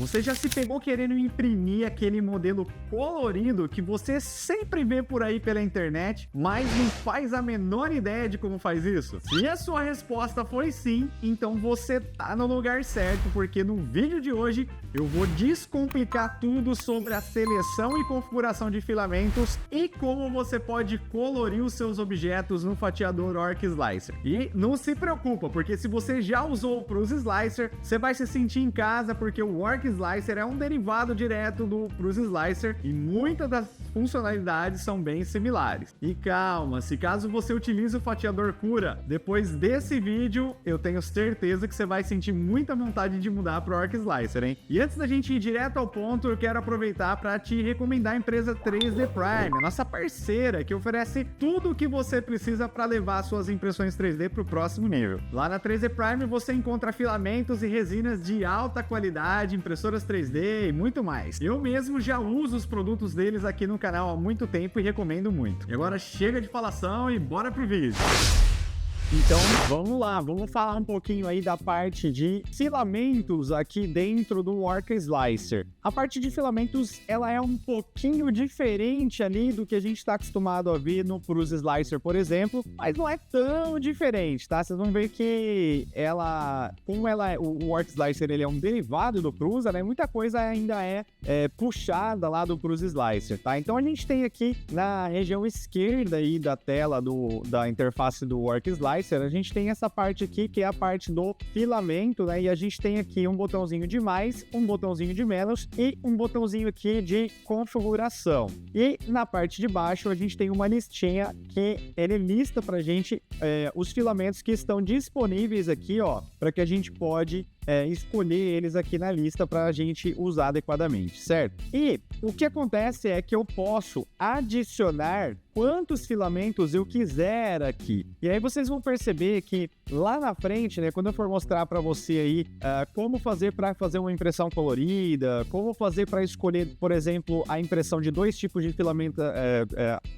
Você já se pegou querendo imprimir aquele modelo colorido que você sempre vê por aí pela internet, mas não faz a menor ideia de como faz isso? Se a sua resposta foi sim, então você tá no lugar certo, porque no vídeo de hoje eu vou descomplicar tudo sobre a seleção e configuração de filamentos e como você pode colorir os seus objetos no fatiador Orc Slicer. E não se preocupa, porque se você já usou o Prusa Slicer, você vai se sentir em casa, porque o Orc Slicer é um derivado direto do Prusa Slicer e muitas das funcionalidades são bem similares. E calma, se caso você utilize o fatiador Cura, depois desse vídeo, eu tenho certeza que você vai sentir muita vontade de mudar para o Orc Slicer, hein? E antes da gente ir direto ao ponto, eu quero aproveitar para te recomendar a empresa 3D Prime, a nossa parceira, que oferece tudo o que você precisa para levar suas impressões 3D para o próximo nível. Lá na 3D Prime você encontra filamentos e resinas de alta qualidade, impressoras 3D e muito mais. Eu mesmo já uso os produtos deles aqui no canal há muito tempo e recomendo muito. E agora chega de falação e bora pro vídeo! Então, vamos lá, vamos falar um pouquinho aí da parte de filamentos aqui dentro do Orc Slicer. A parte de filamentos, ela é um pouquinho diferente ali do que a gente está acostumado a ver no Prusa Slicer, por exemplo, mas não é tão diferente, tá? Vocês vão ver que o Orc Slicer ele é um derivado do Prusa, né? Muita coisa ainda é puxada lá do Prusa Slicer, tá? Então a gente tem aqui na região esquerda aí da tela da interface do Orc Slicer, a gente tem essa parte aqui, que é a parte do filamento, né? E a gente tem aqui um botãozinho de mais, um botãozinho de menos e um botãozinho aqui de configuração. E na parte de baixo a gente tem uma listinha que ele lista pra gente os filamentos que estão disponíveis aqui, ó, para que a gente pode escolher eles aqui na lista para a gente usar adequadamente, certo? E o que acontece é que eu posso adicionar quantos filamentos eu quiser aqui. E aí vocês vão perceber que lá na frente, né, quando eu for mostrar para você aí como fazer para fazer uma impressão colorida, como fazer para escolher, por exemplo, a impressão de dois tipos de filamento,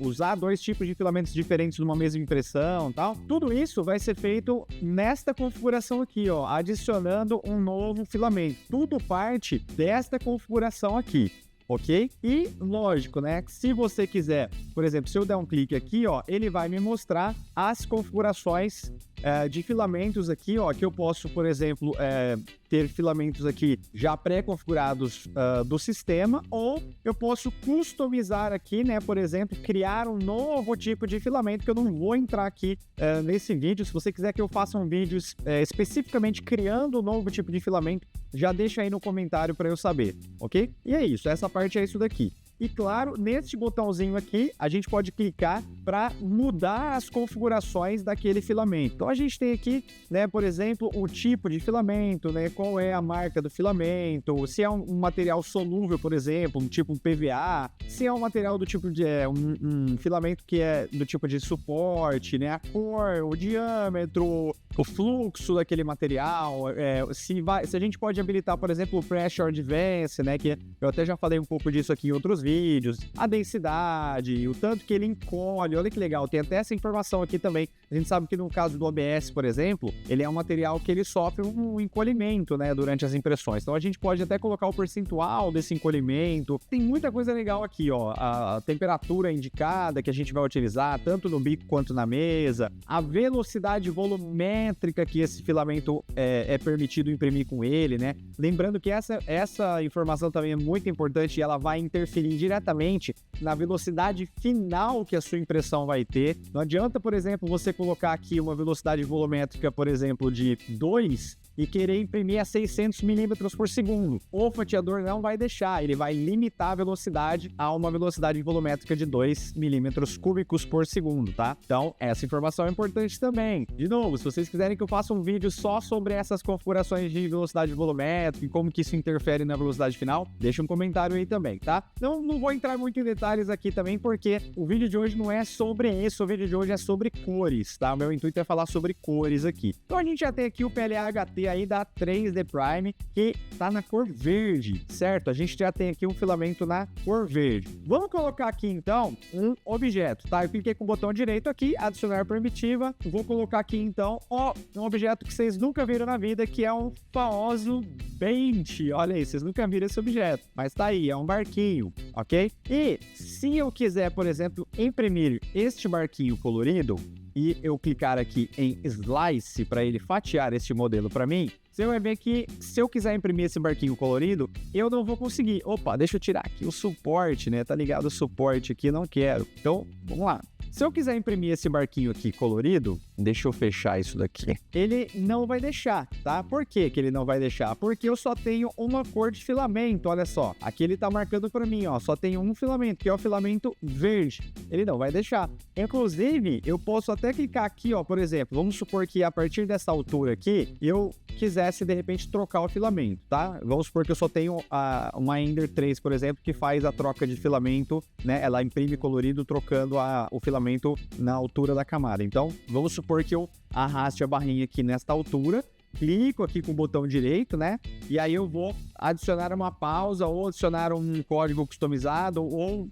usar dois tipos de filamentos diferentes numa mesma impressão, tal. Tudo isso vai ser feito nesta configuração aqui, ó, adicionando um novo filamento. Tudo parte desta configuração aqui. Ok? E lógico, né? Se você quiser, por exemplo, se eu der um clique aqui, ó, ele vai me mostrar as configurações de filamentos aqui, ó, que eu posso, por exemplo, ter filamentos aqui já pré-configurados do sistema, ou eu posso customizar aqui, né, por exemplo, criar um novo tipo de filamento, que eu não vou entrar aqui nesse vídeo. Se você quiser que eu faça um vídeo especificamente criando um novo tipo de filamento, já deixa aí no comentário para eu saber, ok? E é isso, essa parte é isso daqui. E claro, neste botãozinho aqui, a gente pode clicar para mudar as configurações daquele filamento. Então a gente tem aqui, né, por exemplo, o tipo de filamento, né, qual é a marca do filamento, se é um material solúvel, por exemplo, um tipo PVA, se é um material do tipo de um filamento que é do tipo de suporte, né, a cor, o diâmetro, o fluxo daquele material, se a gente pode habilitar, por exemplo, o Pressure Advance, né, que eu até já falei um pouco disso aqui em outros vídeos, a densidade, o tanto que ele encolhe, olha que legal, tem até essa informação aqui também. A gente sabe que no caso do OBS, por exemplo, ele é um material que ele sofre um encolhimento, né, durante as impressões. Então a gente pode até colocar o percentual desse encolhimento. Tem muita coisa legal aqui, ó, a temperatura indicada que a gente vai utilizar, tanto no bico quanto na mesa, a velocidade volumétrica que esse filamento é permitido imprimir com ele, né? Lembrando que essa informação também é muito importante e ela vai interferir diretamente na velocidade final que a sua impressão vai ter. Não adianta, por exemplo, você colocar aqui uma velocidade volumétrica, por exemplo, de 2 e querer imprimir a 600 milímetros por segundo. O fatiador não vai deixar, ele vai limitar a velocidade a uma velocidade volumétrica de 2 milímetros cúbicos por segundo, tá? Então, essa informação é importante também. De novo, se vocês quiserem que eu faça um vídeo só sobre essas configurações de velocidade volumétrica e como que isso interfere na velocidade final, deixa um comentário aí também, tá? Não vou entrar muito em detalhes aqui também, porque o vídeo de hoje não é sobre isso, o vídeo de hoje é sobre cores, tá? O meu intuito é falar sobre cores aqui. Então, a gente já tem aqui o PLA HT impressora aí da 3D Prime, que tá na cor verde, certo? A gente já tem aqui um filamento na cor verde. Vamos colocar aqui, então, um objeto, tá? Eu cliquei com o botão direito aqui, adicionar primitiva. Vou colocar aqui, então, um objeto que vocês nunca viram na vida, que é um famoso Bench. Olha aí, vocês nunca viram esse objeto, mas tá aí, é um barquinho, ok? E se eu quiser, por exemplo, imprimir este barquinho colorido, e eu clicar aqui em Slice para ele fatiar este modelo para mim, você vai ver que se eu quiser imprimir esse barquinho colorido, eu não vou conseguir. Opa, deixa eu tirar aqui o suporte, né? Tá ligado o suporte aqui, não quero. Então, vamos lá. Se eu quiser imprimir esse barquinho aqui colorido, deixa eu fechar isso daqui. Ele não vai deixar, tá? Por que que ele não vai deixar? Porque eu só tenho uma cor de filamento, olha só. Aqui ele tá marcando para mim, ó, só tem um filamento, que é o filamento verde. Ele não vai deixar. Inclusive, eu posso até clicar aqui, ó, por exemplo, vamos supor que a partir dessa altura aqui, eu quisesse, de repente, trocar o filamento, tá? Vamos supor que eu só tenho uma Ender 3, por exemplo, que faz a troca de filamento, né? Ela imprime colorido trocando o filamento na altura da camada. Então, vamos supor que eu arraste a barrinha aqui nesta altura, clico aqui com o botão direito, né? E aí eu vou adicionar uma pausa ou adicionar um código customizado ou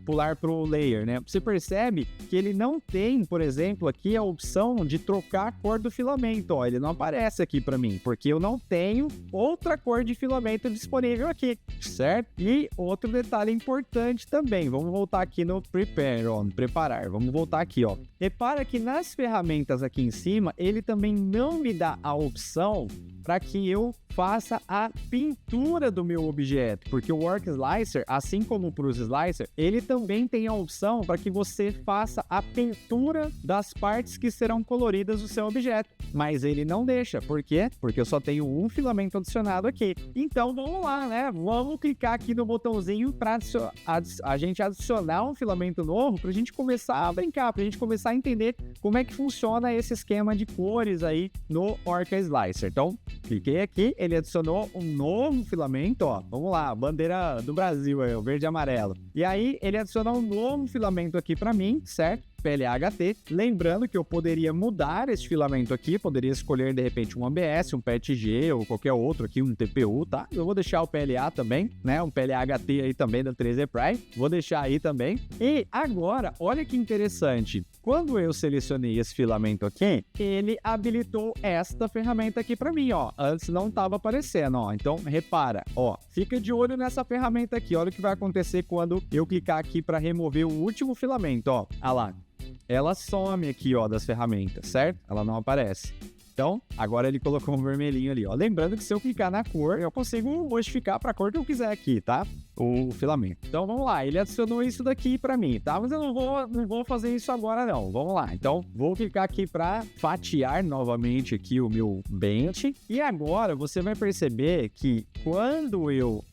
pular para o layer, né? Você percebe que ele não tem, por exemplo, aqui a opção de trocar a cor do filamento, ó. Ele não aparece aqui para mim, porque eu não tenho outra cor de filamento disponível aqui, certo? E outro detalhe importante também, vamos voltar aqui no Prepare, ó, no preparar, vamos voltar aqui, ó. Repara que nas ferramentas aqui em cima, ele também não me dá a opção para que eu faça a pintura do meu objeto, porque o Work Slicer, assim como para os Slicer, ele também tem a opção para que você faça a pintura das partes que serão coloridas do seu objeto, mas ele não deixa. Por quê? Porque eu só tenho um filamento adicionado aqui. Então vamos lá, né? Vamos clicar aqui no botãozinho para a gente adicionar um filamento novo, para a gente começar a brincar, para a gente começar a entender como é que funciona esse esquema de cores aí no Orca Slicer. Então, cliquei aqui, ele adicionou um novo filamento, ó, vamos lá, bandeira do Brasil, o verde e amarelo. E aí, ele adicionou um novo filamento aqui para mim, certo? PLA-HT, lembrando que eu poderia mudar esse filamento aqui, poderia escolher de repente um ABS, um PETG ou qualquer outro aqui, um TPU, tá? Eu vou deixar o PLA também, né? Um PLA-HT aí também da 3D Prime, vou deixar aí também. E agora, olha que interessante, quando eu selecionei esse filamento aqui, ele habilitou esta ferramenta aqui para mim, ó. Antes não estava aparecendo, ó. Então, repara, ó, fica de olho nessa ferramenta aqui, olha o que vai acontecer quando eu clicar aqui para remover o último filamento, ó. Olha lá. Ela some aqui, ó, das ferramentas, certo? Ela não aparece. Então, agora ele colocou um vermelhinho ali, ó. Lembrando que se eu clicar na cor, eu consigo modificar para a cor que eu quiser aqui, tá? O filamento. Então, vamos lá. Ele adicionou isso daqui para mim, tá? Mas eu não vou fazer isso agora, não. Vamos lá. Então, vou clicar aqui para fatiar novamente aqui o meu Bench. E agora, você vai perceber que quando eu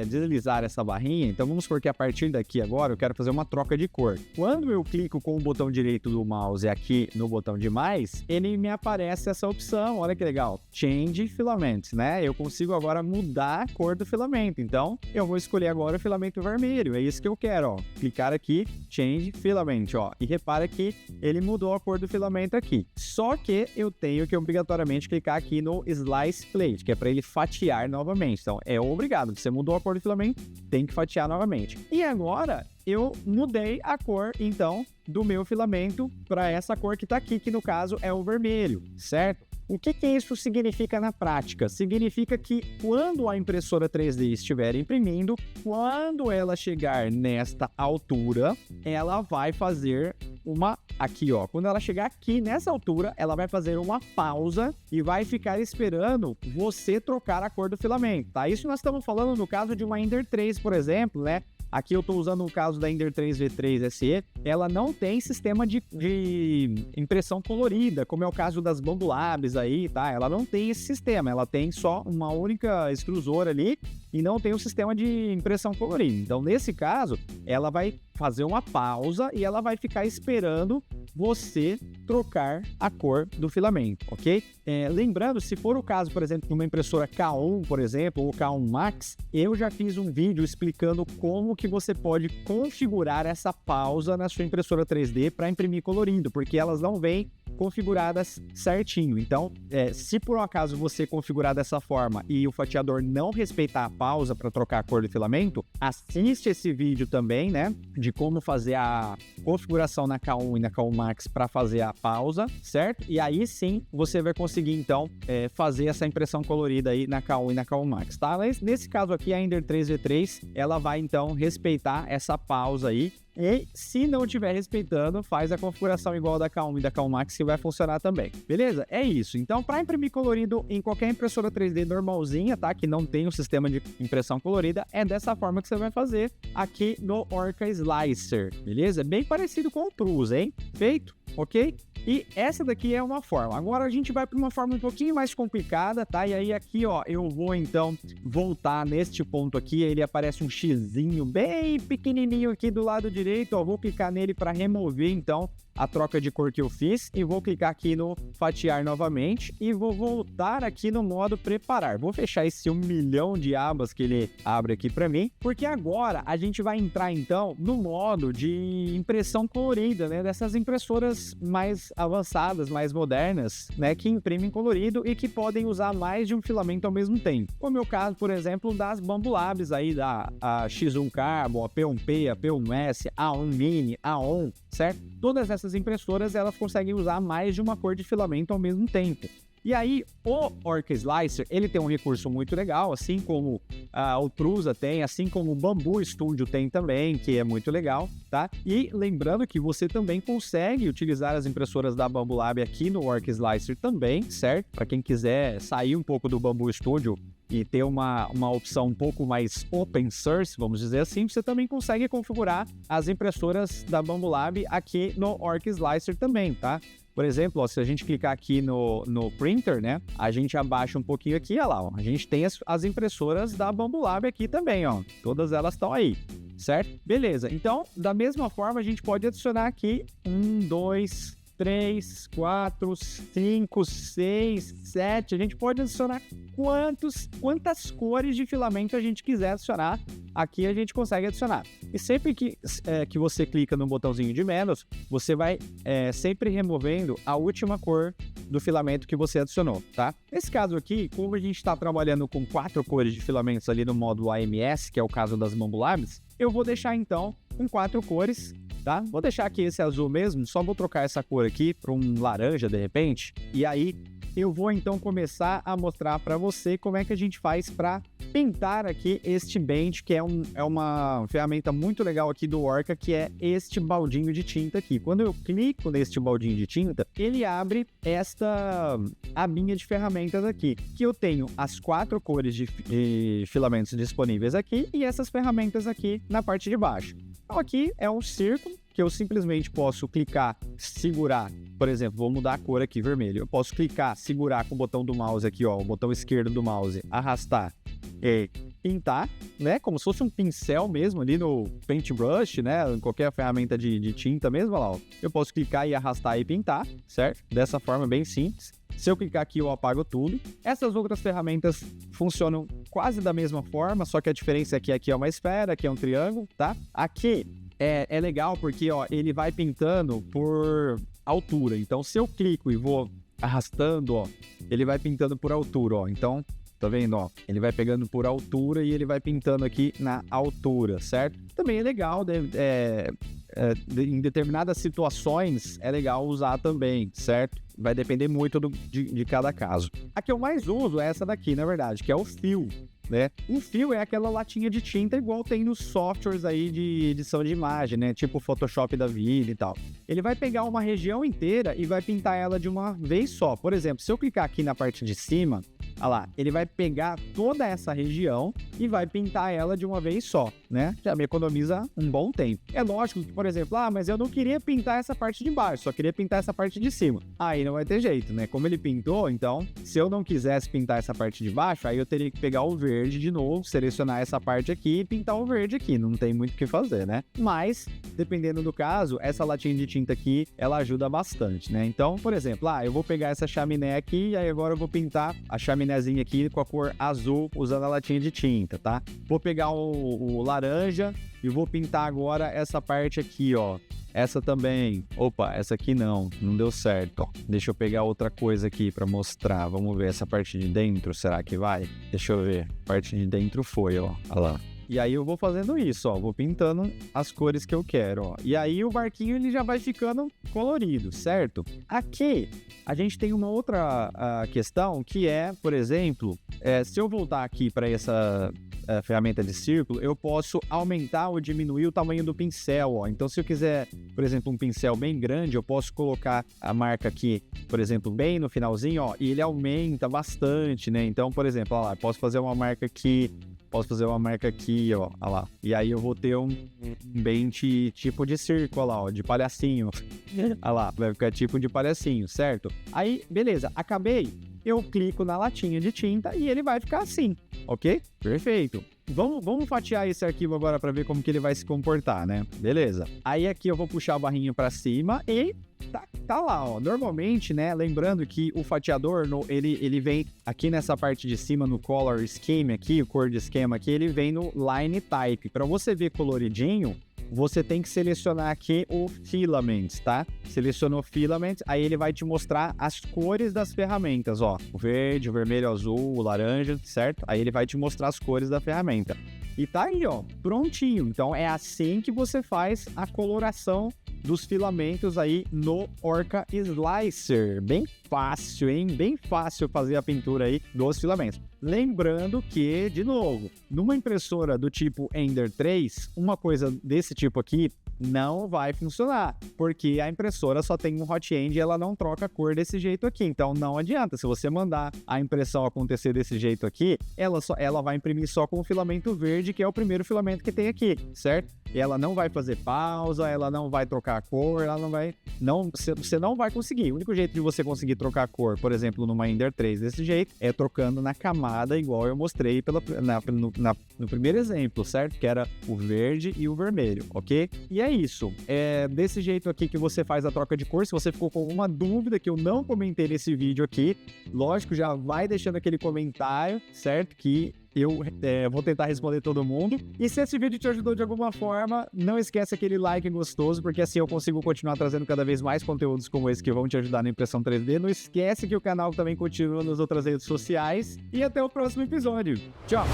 deslizar essa barrinha, então vamos supor que a partir daqui agora eu quero fazer uma troca de cor. Quando eu clico com o botão direito do mouse aqui no botão de mais, ele me aparece essa opção, olha que legal, Change Filament, né? Eu consigo agora mudar a cor do filamento, então eu vou escolher agora o filamento vermelho, é isso que eu quero, ó. Clicar aqui, Change Filament, ó, e repara que ele mudou a cor do filamento aqui. Só que eu tenho que obrigatoriamente clicar aqui no Slice Plate, que é para ele fatiar novamente. Então é obrigado, você mudou a cor do filamento, tem que fatiar novamente. E agora eu mudei a cor, então, do meu filamento para essa cor que está aqui, que no caso é o vermelho, certo? O que isso significa na prática? Significa que quando a impressora 3D estiver imprimindo, quando ela chegar nesta altura, ela vai fazer aqui, ó, quando ela chegar aqui nessa altura, ela vai fazer uma pausa e vai ficar esperando você trocar a cor do filamento, tá? Isso nós estamos falando no caso de uma Ender 3, por exemplo, né? Aqui eu estou usando o caso da Ender 3 V3 SE, ela não tem sistema de impressão colorida, como é o caso das Bambu Labs aí, tá? Ela não tem esse sistema, ela tem só uma única extrusora ali e não tem um sistema de impressão colorida. Então, nesse caso, ela vai fazer uma pausa e ela vai ficar esperando você trocar a cor do filamento, ok? Lembrando, se for o caso, por exemplo, de uma impressora K1, por exemplo, ou K1 Max, eu já fiz um vídeo explicando como que você pode configurar essa pausa na sua impressora 3D para imprimir colorido, porque elas não vêm configuradas certinho. Então, se por um acaso você configurar dessa forma e o fatiador não respeitar a pausa para trocar a cor do filamento, assiste esse vídeo também, né, de como fazer a configuração na K1 e na K1 Max para fazer a pausa, certo? E aí sim, você vai conseguir, então, fazer essa impressão colorida aí na K1 e na K1 Max, tá? Mas nesse caso aqui, a Ender 3V3, ela vai, então, respeitar essa pausa aí. E se não estiver respeitando, faz a configuração igual da K1 e da K1 Max que vai funcionar também. Beleza? É isso. Então, para imprimir colorido em qualquer impressora 3D normalzinha, tá? Que não tem um sistema de impressão colorida, é dessa forma que você vai fazer aqui no Orca Slicer. Beleza? Bem parecido com o Prusa, hein? Feito? Ok? E essa daqui é uma forma. Agora a gente vai para uma forma um pouquinho mais complicada, tá? E aí aqui, ó, eu vou então voltar neste ponto aqui, ele aparece um xizinho bem pequenininho aqui do lado direito, ó, vou clicar nele para remover então a troca de cor que eu fiz e vou clicar aqui no fatiar novamente e vou voltar aqui no modo preparar. Vou fechar esse 1 milhão de abas que ele abre aqui para mim, porque agora a gente vai entrar então no modo de impressão colorida, né, dessas impressoras mais avançadas, mais modernas, né, que imprimem colorido e que podem usar mais de um filamento ao mesmo tempo. Como é o caso, por exemplo, das Bambu Labs aí, a X1 Carbon, a P1P, a P1S, a A1 Mini, a A1, certo? Todas essas impressoras, elas conseguem usar mais de uma cor de filamento ao mesmo tempo. E aí, o Orca Slicer, ele tem um recurso muito legal, assim como o Prusa tem, assim como o Bambu Studio tem também, que é muito legal, tá? E lembrando que você também consegue utilizar as impressoras da Bambu Lab aqui no Orca Slicer também, certo? Para quem quiser sair um pouco do Bambu Studio e ter uma opção um pouco mais open source, vamos dizer assim, você também consegue configurar as impressoras da Bambu Lab aqui no Orca Slicer também, tá? Por exemplo, ó, se a gente clicar aqui no printer, né, a gente abaixa um pouquinho aqui, olha lá, ó, a gente tem as impressoras da Bambu Lab aqui também, ó, todas elas estão aí, certo? Beleza, então, da mesma forma, a gente pode adicionar aqui 1, 2, 3, 4, 5, 6, 7. A gente pode adicionar quantas cores de filamento a gente quiser adicionar. Aqui a gente consegue adicionar. E sempre que você clica no botãozinho de menos, você vai sempre removendo a última cor do filamento que você adicionou, tá? Nesse caso aqui, como a gente está trabalhando com 4 cores de filamentos ali no módulo AMS, que é o caso das Bambu Labs, eu vou deixar então com 4 cores, tá? Vou deixar aqui esse azul mesmo, só vou trocar essa cor aqui para um laranja de repente, e aí eu vou então começar a mostrar para você como é que a gente faz para pintar aqui este Bend, que é uma ferramenta muito legal aqui do Orca, que é este baldinho de tinta aqui. Quando eu clico neste baldinho de tinta, ele abre esta abinha de ferramentas aqui, que eu tenho as 4 cores de filamentos disponíveis aqui e essas ferramentas aqui na parte de baixo. Então aqui é um círculo que eu simplesmente posso clicar, segurar, por exemplo, vou mudar a cor aqui, vermelho. Eu posso clicar, segurar com o botão do mouse aqui, ó, o botão esquerdo do mouse, arrastar e pintar, né? Como se fosse um pincel mesmo ali no Paintbrush, né? Em qualquer ferramenta de tinta mesmo, olha lá, ó. Eu posso clicar e arrastar e pintar, certo? Dessa forma bem simples. Se eu clicar aqui, eu apago tudo. Essas outras ferramentas funcionam quase da mesma forma, só que a diferença é que aqui é uma esfera, aqui é um triângulo, tá? Aqui é legal porque, ó, ele vai pintando por altura. Então, se eu clico e vou arrastando, ó, ele vai pintando por altura, ó. Então, tá vendo, ó? Ele vai pegando por altura e ele vai pintando aqui na altura, certo? Também é legal, em determinadas situações é legal usar também, certo? Vai depender muito de cada caso. A que eu mais uso é essa daqui, na verdade, que é o fio, né? O fio é aquela latinha de tinta igual tem nos softwares aí de edição de imagem, né? Tipo o Photoshop da vida e tal. Ele vai pegar uma região inteira e vai pintar ela de uma vez só. Por exemplo, se eu clicar aqui na parte de cima, olha lá, ele vai pegar toda essa região e vai pintar ela de uma vez só, né? Já me economiza um bom tempo. É lógico que, por exemplo, mas eu não queria pintar essa parte de baixo, só queria pintar essa parte de cima. Aí não vai ter jeito, né? Como ele pintou, então, se eu não quisesse pintar essa parte de baixo, aí eu teria que pegar o verde de novo, selecionar essa parte aqui e pintar o verde aqui. Não tem muito o que fazer, né? Mas, dependendo do caso, essa latinha de tinta aqui, ela ajuda bastante, né? Então, por exemplo, eu vou pegar essa chaminé aqui e aí agora eu vou pintar a chaminézinha aqui com a cor azul usando a latinha de tinta, tá? Vou pegar o laranja e vou pintar agora essa parte aqui, ó, Essa também. Opa, essa aqui não deu certo. Deixa eu pegar outra coisa aqui pra mostrar. Vamos ver essa parte de dentro, será que vai? Deixa eu ver. A parte de dentro foi, ó. Olha lá. E aí eu vou fazendo isso, ó, vou pintando as cores que eu quero, ó. E aí o barquinho ele já vai ficando colorido, certo? Aqui a gente tem uma outra questão que é, por exemplo, se eu voltar aqui para essa ferramenta de círculo, eu posso aumentar ou diminuir o tamanho do pincel, ó. Então se eu quiser, por exemplo, um pincel bem grande, eu posso colocar a marca aqui, por exemplo, bem no finalzinho, ó, e ele aumenta bastante, né? Então, por exemplo, ó lá, eu posso fazer uma marca aqui. Posso fazer uma marca aqui, ó, olha lá. E aí eu vou ter um bem tipo de círculo, olha lá, ó, de palhacinho. Olha lá, vai ficar tipo de palhacinho, certo? Aí, beleza, acabei. Eu clico na latinha de tinta e ele vai ficar assim, ok? Perfeito. Vamos fatiar esse arquivo agora para ver como que ele vai se comportar, né? Beleza. Aí aqui eu vou puxar a barrinha para cima e tá lá, ó. Normalmente, né? Lembrando que o fatiador, ele vem aqui nessa parte de cima no Color Scheme aqui, o cor de esquema aqui, ele vem no Line Type. Para você ver coloridinho, você tem que selecionar aqui o Filaments, tá? Selecionou Filaments, aí ele vai te mostrar as cores das ferramentas, ó. O verde, o vermelho, o azul, o laranja, certo? Aí ele vai te mostrar as cores da ferramenta. E tá aí, ó, prontinho. Então é assim que você faz a coloração dos filamentos aí no Orca Slicer. Bem fácil, hein? Bem fácil fazer a pintura aí dos filamentos. Lembrando que, de novo, numa impressora do tipo Ender 3, uma coisa desse tipo aqui não vai funcionar, porque a impressora só tem um hot end e ela não troca a cor desse jeito aqui, então não adianta. Se você mandar a impressão acontecer desse jeito aqui, ela vai imprimir só com o filamento verde, que é o primeiro filamento que tem aqui, certo? E ela não vai fazer pausa, ela não vai trocar a cor, ela não vai... Você não vai conseguir. O único jeito de você conseguir trocar a cor, por exemplo, numa Ender 3 desse jeito, é trocando na camada, igual eu mostrei no primeiro exemplo, certo? Que era o verde e o vermelho, ok? E é isso. É desse jeito aqui que você faz a troca de cor. Se você ficou com alguma dúvida que eu não comentei nesse vídeo aqui, lógico, já vai deixando aquele comentário, certo? Que eu vou tentar responder todo mundo. E se esse vídeo te ajudou de alguma forma, não esquece aquele like gostoso, porque assim eu consigo continuar trazendo cada vez mais conteúdos como esse que vão te ajudar na impressão 3D. Não esquece que o canal também continua nas outras redes sociais. E até o próximo episódio. Tchau!